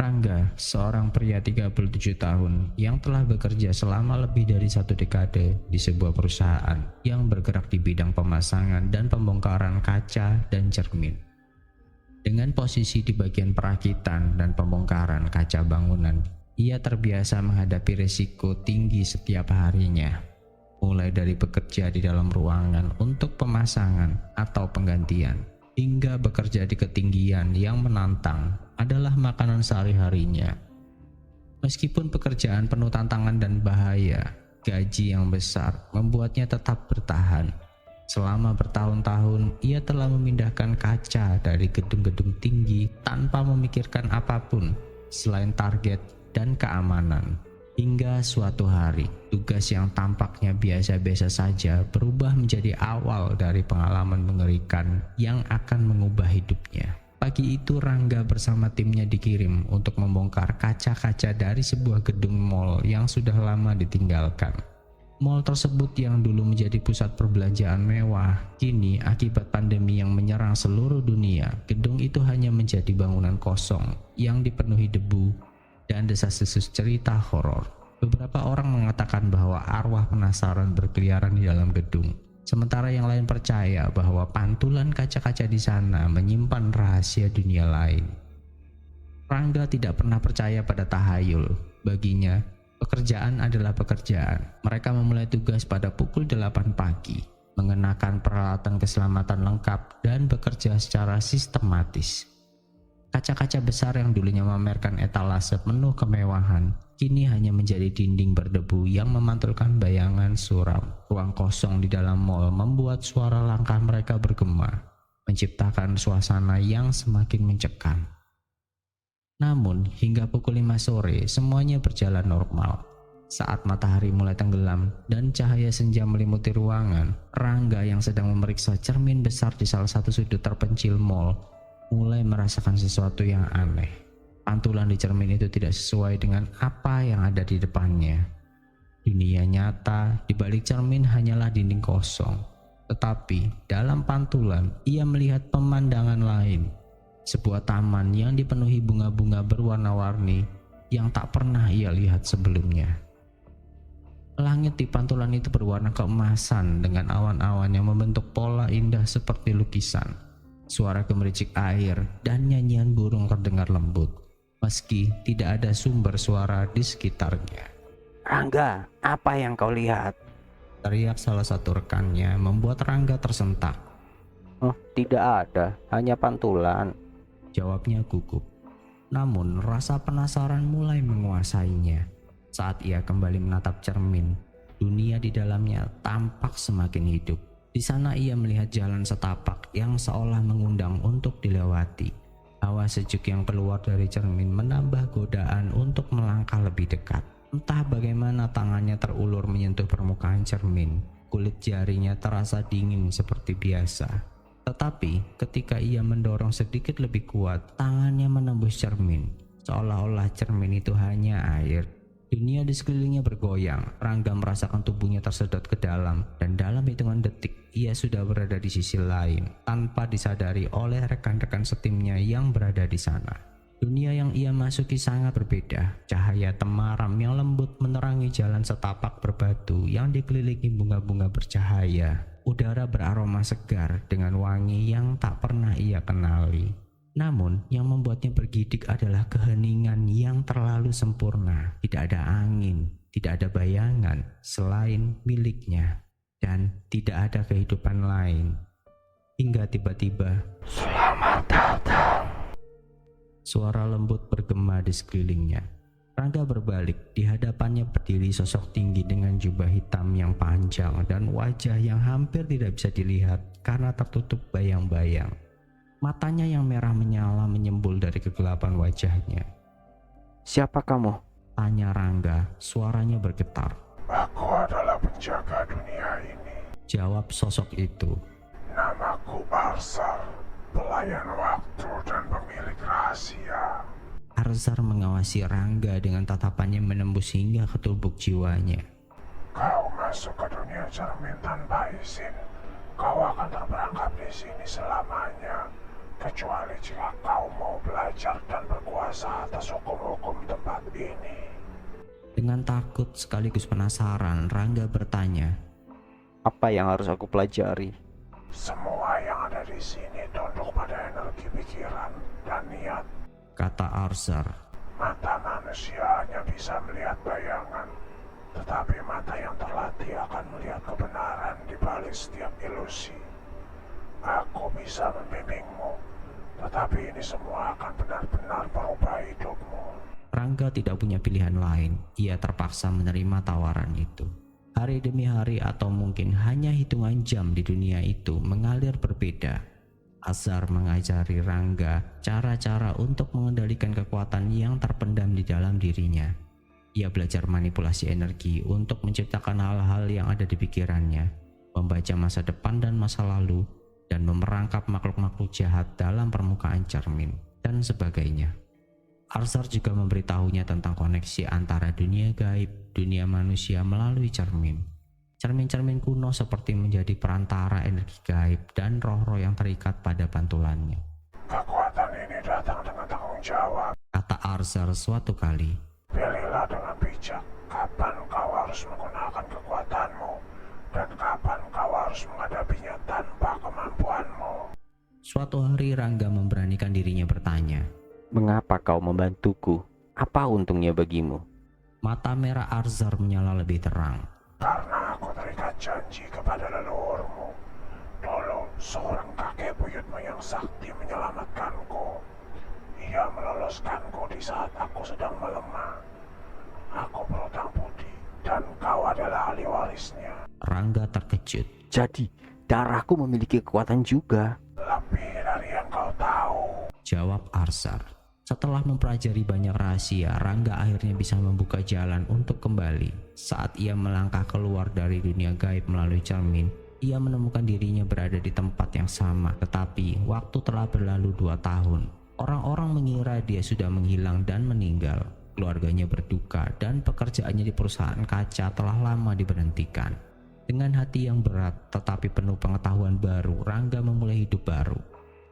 Rangga, seorang pria 37 tahun yang telah bekerja selama lebih dari 1 dekade di sebuah perusahaan yang bergerak di bidang pemasangan dan pembongkaran kaca dan cermin. Dengan posisi di bagian perakitan dan pembongkaran kaca bangunan, ia terbiasa menghadapi risiko tinggi setiap harinya, mulai dari bekerja di dalam ruangan untuk pemasangan atau penggantian, hingga bekerja di ketinggian yang menantang adalah makanan sehari-harinya. Meskipun pekerjaan penuh tantangan dan bahaya, gaji yang besar membuatnya tetap bertahan. Selama bertahun-tahun, ia telah memindahkan kaca dari gedung-gedung tinggi tanpa memikirkan apapun selain target dan keamanan. Hingga suatu hari, tugas yang tampaknya biasa-biasa saja berubah menjadi awal dari pengalaman mengerikan yang akan mengubah hidupnya. Pagi itu Rangga bersama timnya dikirim untuk membongkar kaca-kaca dari sebuah gedung mal yang sudah lama ditinggalkan. Mal tersebut yang dulu menjadi pusat perbelanjaan mewah, kini akibat pandemi yang menyerang seluruh dunia, gedung itu hanya menjadi bangunan kosong yang dipenuhi debu dan desas-desus cerita horor. Beberapa orang mengatakan bahwa arwah penasaran berkeliaran di dalam gedung, sementara yang lain percaya bahwa pantulan kaca-kaca di sana menyimpan rahasia dunia lain. Rangga tidak pernah percaya pada tahayul. Baginya, pekerjaan adalah pekerjaan. Mereka memulai tugas pada pukul 8 pagi, mengenakan peralatan keselamatan lengkap dan bekerja secara sistematis. Kaca-kaca besar yang dulunya memamerkan etalase penuh kemewahan, kini hanya menjadi dinding berdebu yang memantulkan bayangan suram. Ruang kosong di dalam mal membuat suara langkah mereka bergema, menciptakan suasana yang semakin mencekam. Namun, hingga pukul 5 sore, semuanya berjalan normal. Saat matahari mulai tenggelam dan cahaya senja melimuti ruangan, Rangga yang sedang memeriksa cermin besar di salah satu sudut terpencil mal mulai merasakan sesuatu yang aneh. Pantulan di cermin itu tidak sesuai dengan apa yang ada di depannya. Dunia nyata di balik cermin hanyalah dinding kosong. Tetapi dalam pantulan ia melihat pemandangan lain. Sebuah taman yang dipenuhi bunga-bunga berwarna-warni yang tak pernah ia lihat sebelumnya. Langit di pantulan itu berwarna keemasan dengan awan-awan yang membentuk pola indah seperti lukisan. Suara gemericik air dan nyanyian burung terdengar lembut, meski tidak ada sumber suara di sekitarnya. "Rangga, apa yang kau lihat?" teriak salah satu rekannya, membuat Rangga tersentak. "Oh, tidak ada, hanya pantulan," jawabnya gugup. Namun rasa penasaran mulai menguasainya. Saat ia kembali menatap cermin, dunia di dalamnya tampak semakin hidup. Di sana ia melihat jalan setapak yang seolah mengundang untuk dilewati. Hawa sejuk yang keluar dari cermin menambah godaan untuk melangkah lebih dekat. Entah bagaimana tangannya terulur menyentuh permukaan cermin. Kulit jarinya terasa dingin seperti biasa. Tetapi ketika ia mendorong sedikit lebih kuat, tangannya menembus cermin. Seolah-olah cermin itu hanya air. Dunia di sekelilingnya bergoyang. Rangga merasakan tubuhnya tersedot ke dalam, dan dalam hitungan detik ia sudah berada di sisi lain tanpa disadari oleh rekan-rekan setimnya yang berada di sana. Dunia yang ia masuki sangat berbeda. Cahaya temaram yang lembut menerangi jalan setapak berbatu yang dikelilingi bunga-bunga bercahaya. Udara beraroma segar dengan wangi yang tak pernah ia kenali. Namun yang membuatnya bergidik adalah keheningan yang terlalu sempurna. Tidak ada angin, tidak ada bayangan selain miliknya, dan tidak ada kehidupan lain. Hingga tiba-tiba, "Selamat datang." suara lembut bergema di sekelilingnya. Rangga berbalik. Di hadapannya berdiri sosok tinggi dengan jubah hitam yang panjang dan wajah yang hampir tidak bisa dilihat karena tertutup bayang-bayang. Matanya yang merah menyala menyembul dari kegelapan wajahnya. "Siapa kamu?" tanya Rangga, suaranya bergetar. "Aku adalah penjaga dunia ini. Jawab sosok itu. Namaku Arsar, pelayan waktu dan pemilik rahasia." Arzar mengawasi Rangga dengan tatapannya menembus hingga ke lubuk jiwanya. "Kau masuk ke dunia cermin tanpa izin. Kau akan terperangkap di di sini selamanya, kecuali jika kau mau belajar dan berkuasa atas hukum-hukum tempat ini. Dengan takut sekaligus penasaran, Rangga bertanya, Apa yang harus aku pelajari? Semua yang ada di sini tunduk pada energi pikiran dan niat. kata Arthur. Mata manusia hanya bisa melihat bayangan, tetapi mata yang terlatih akan melihat kebenaran di balik setiap ilusi. Aku bisa membimbingmu, tetapi ini semua akan benar-benar merubah hidupmu. Rangga tidak punya pilihan lain. Ia terpaksa menerima tawaran itu. Hari demi hari atau mungkin hanya hitungan jam di dunia itu mengalir berbeda. Azhar mengajari Rangga cara-cara untuk mengendalikan kekuatan yang terpendam di dalam dirinya. Ia belajar manipulasi energi untuk menciptakan hal-hal yang ada di pikirannya, membaca masa depan dan masa lalu, dan memerangkap makhluk-makhluk jahat dalam permukaan cermin, dan sebagainya. Arthur juga memberitahunya tentang koneksi antara dunia gaib, dunia manusia melalui cermin. Cermin-cermin kuno seperti menjadi perantara energi gaib dan roh-roh yang terikat pada pantulannya. Kekuatan ini datang dengan tanggung jawab. Kata Arthur suatu kali. Pilihlah dengan bijak kapan kau harus menggunakan kekuatanmu dan kapan kau harus menghadapinya tanpa kemampuanmu. Suatu hari Rangga memberanikan dirinya bertanya, Mengapa kau membantuku? Apa untungnya bagimu? mata merah Arthur menyala lebih terang. Karena aku terikat janji kepada leluhurmu. Dulu seorang kakek buyutmu yang sakti menyelamatkanku. Ia meloloskanku di saat aku sedang melemah. Aku berutang budi dan kau adalah ahli warisnya. Rangga terkejut. Jadi, darahku memiliki kekuatan juga. Lebih dari yang kau tahu. Jawab Arthur. Setelah mempelajari banyak rahasia, Rangga akhirnya bisa membuka jalan untuk kembali. Saat ia melangkah keluar dari dunia gaib melalui cermin, ia menemukan dirinya berada di tempat yang sama. Tetapi waktu telah berlalu 2 tahun. Orang-orang mengira dia sudah menghilang dan meninggal. Keluarganya berduka dan pekerjaannya di perusahaan kaca telah lama diberhentikan. Dengan hati yang berat tetapi penuh pengetahuan baru, Rangga memulai hidup baru.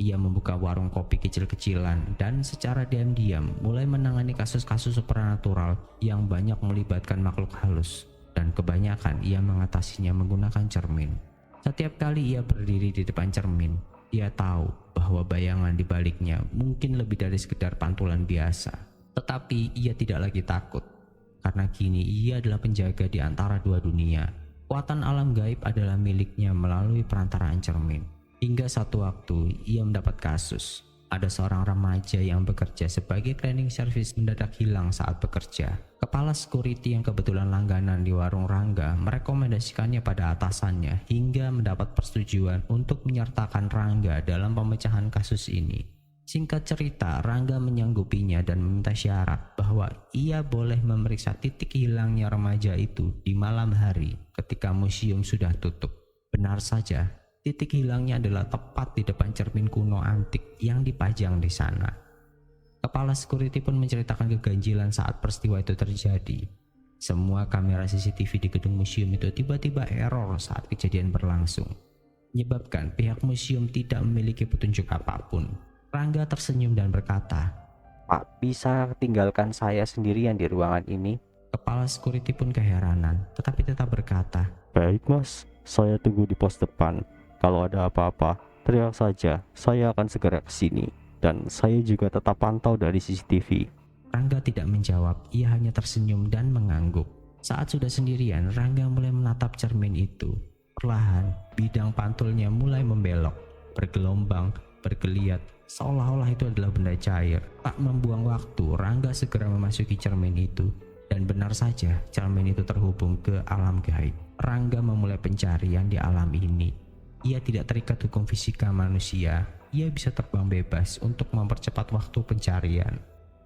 Ia membuka warung kopi kecil-kecilan dan secara diam-diam mulai menangani kasus-kasus supernatural yang banyak melibatkan makhluk halus, dan kebanyakan ia mengatasinya menggunakan cermin. Setiap kali ia berdiri di depan cermin, ia tahu bahwa bayangan di baliknya mungkin lebih dari sekedar pantulan biasa. Tetapi ia tidak lagi takut, karena kini ia adalah penjaga di antara dua dunia. Kekuatan alam gaib adalah miliknya melalui perantaraan cermin. Hingga satu waktu ia mendapat kasus. Ada seorang remaja yang bekerja sebagai cleaning service mendadak hilang saat bekerja. Kepala security yang kebetulan langganan di warung Rangga merekomendasikannya pada atasannya hingga mendapat persetujuan untuk menyertakan Rangga dalam pemecahan kasus ini. Singkat cerita, Rangga menyanggupinya dan meminta syarat bahwa ia boleh memeriksa titik hilangnya remaja itu di malam hari ketika museum sudah tutup. Benar saja, titik hilangnya adalah tepat di depan cermin kuno antik yang dipajang di sana. Kepala security pun menceritakan keganjilan saat peristiwa itu terjadi. Semua kamera CCTV di gedung museum itu tiba-tiba error saat kejadian berlangsung, menyebabkan pihak museum tidak memiliki petunjuk apapun. Rangga tersenyum dan berkata, Pak, bisa tinggalkan saya sendirian di ruangan ini? Kepala security pun keheranan, tetapi tetap berkata, Baik mas, saya tunggu di pos depan. Kalau ada apa-apa, teriak saja, saya akan segera ke sini. Dan saya juga tetap pantau dari CCTV. Rangga tidak menjawab, ia hanya tersenyum dan mengangguk. Saat sudah sendirian, Rangga mulai menatap cermin itu. Perlahan, bidang pantulnya mulai membelok, bergelombang, bergeliat, seolah-olah itu adalah benda cair. Tak membuang waktu, Rangga segera memasuki cermin itu. Dan benar saja, cermin itu terhubung ke alam gaib. Rangga memulai pencarian di alam ini. Ia tidak terikat hukum fisika manusia. Ia bisa terbang bebas untuk mempercepat waktu pencarian.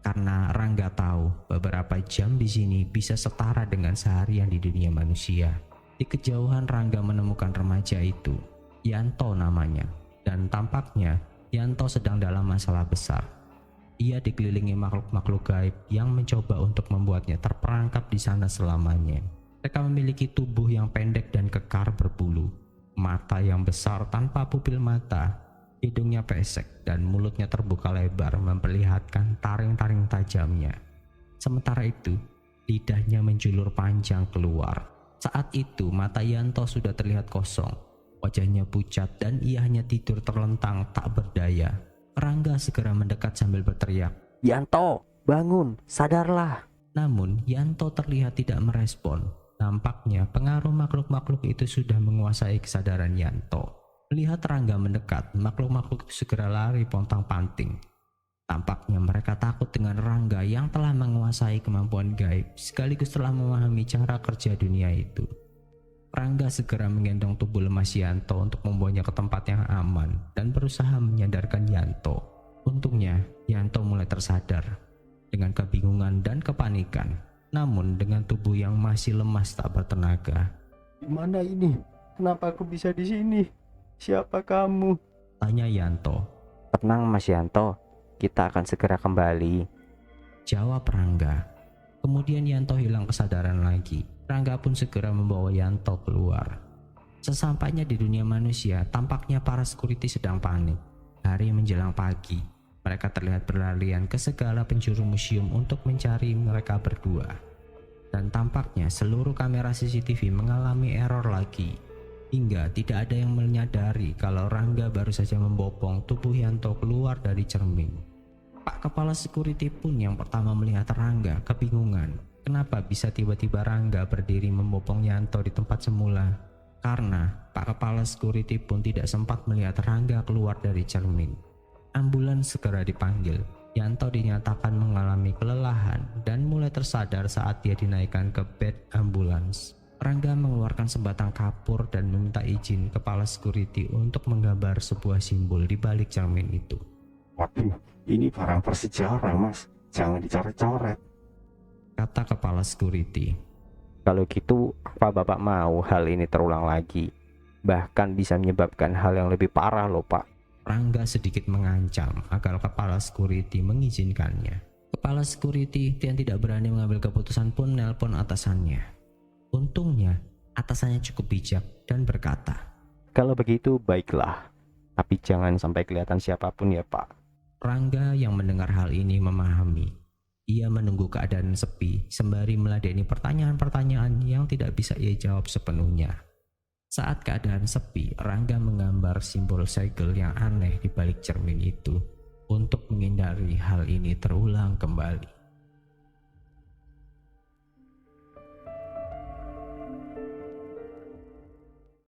Karena Rangga tahu beberapa jam di sini bisa setara dengan seharian di dunia manusia. Di kejauhan Rangga menemukan remaja itu, Yanto namanya. Dan tampaknya Yanto sedang dalam masalah besar. Ia dikelilingi makhluk-makhluk gaib yang mencoba untuk membuatnya terperangkap di sana selamanya. Mereka memiliki tubuh yang pendek dan kekar berbulu. Mata yang besar tanpa pupil mata, hidungnya pesek dan mulutnya terbuka lebar memperlihatkan taring-taring tajamnya. Sementara itu, lidahnya menjulur panjang keluar. Saat itu mata Yanto sudah terlihat kosong, wajahnya pucat dan ia hanya tidur terlentang tak berdaya. Rangga segera mendekat sambil berteriak, Yanto, bangun, sadarlah. namun Yanto terlihat tidak merespon. Nampaknya pengaruh makhluk-makhluk itu sudah menguasai kesadaran Yanto. Melihat Rangga mendekat, makhluk-makhluk itu segera lari pontang-panting. Tampaknya mereka takut dengan Rangga yang telah menguasai kemampuan gaib sekaligus telah memahami cara kerja dunia itu. Rangga segera menggendong tubuh lemas Yanto untuk membawanya ke tempat yang aman dan berusaha menyadarkan Yanto. Untungnya, Yanto mulai tersadar dengan kebingungan dan kepanikan, namun dengan tubuh yang masih lemas tak bertenaga. Di mana ini? Kenapa aku bisa di sini? Siapa kamu? Tanya Yanto. Tenang Mas Yanto, kita akan segera kembali. Jawab Rangga. Kemudian Yanto hilang kesadaran lagi. Rangga pun segera membawa Yanto keluar. Sesampainya di dunia manusia, tampaknya para security sedang panik. Hari menjelang pagi, mereka terlihat berlarian ke segala penjuru museum untuk mencari mereka berdua. Dan tampaknya seluruh kamera CCTV mengalami error lagi. Hingga tidak ada yang menyadari kalau Rangga baru saja membopong tubuh Yanto keluar dari cermin. Pak Kepala Security pun yang pertama melihat Rangga kebingungan. Kenapa bisa tiba-tiba Rangga berdiri membopong Yanto di tempat semula? Karena Pak Kepala Security pun tidak sempat melihat Rangga keluar dari cermin. Ambulans segera dipanggil. Yanto dinyatakan mengalami kelelahan dan mulai tersadar saat dia dinaikkan ke bed ambulans. Rangga mengeluarkan sebatang kapur dan meminta izin Kepala Security untuk menggambar sebuah simbol di balik cermin itu. Waduh, ini barang bersejarah mas, jangan dicoret-coret. Kata Kepala Security. Kalau gitu, apa Bapak mau hal ini terulang lagi? Bahkan bisa menyebabkan hal yang lebih parah loh Pak. Rangga sedikit mengancam agar Kepala Security mengizinkannya. Kepala Security yang tidak berani mengambil keputusan pun nelpon atasannya. Untungnya, atasannya cukup bijak dan berkata, Kalau begitu baiklah, tapi jangan sampai kelihatan siapapun ya Pak. Rangga yang mendengar hal ini memahami. Ia menunggu keadaan sepi sembari meladeni pertanyaan-pertanyaan yang tidak bisa ia jawab sepenuhnya. Saat keadaan sepi, Rangga menggambar simbol segel yang aneh di balik cermin itu untuk menghindari hal ini terulang kembali.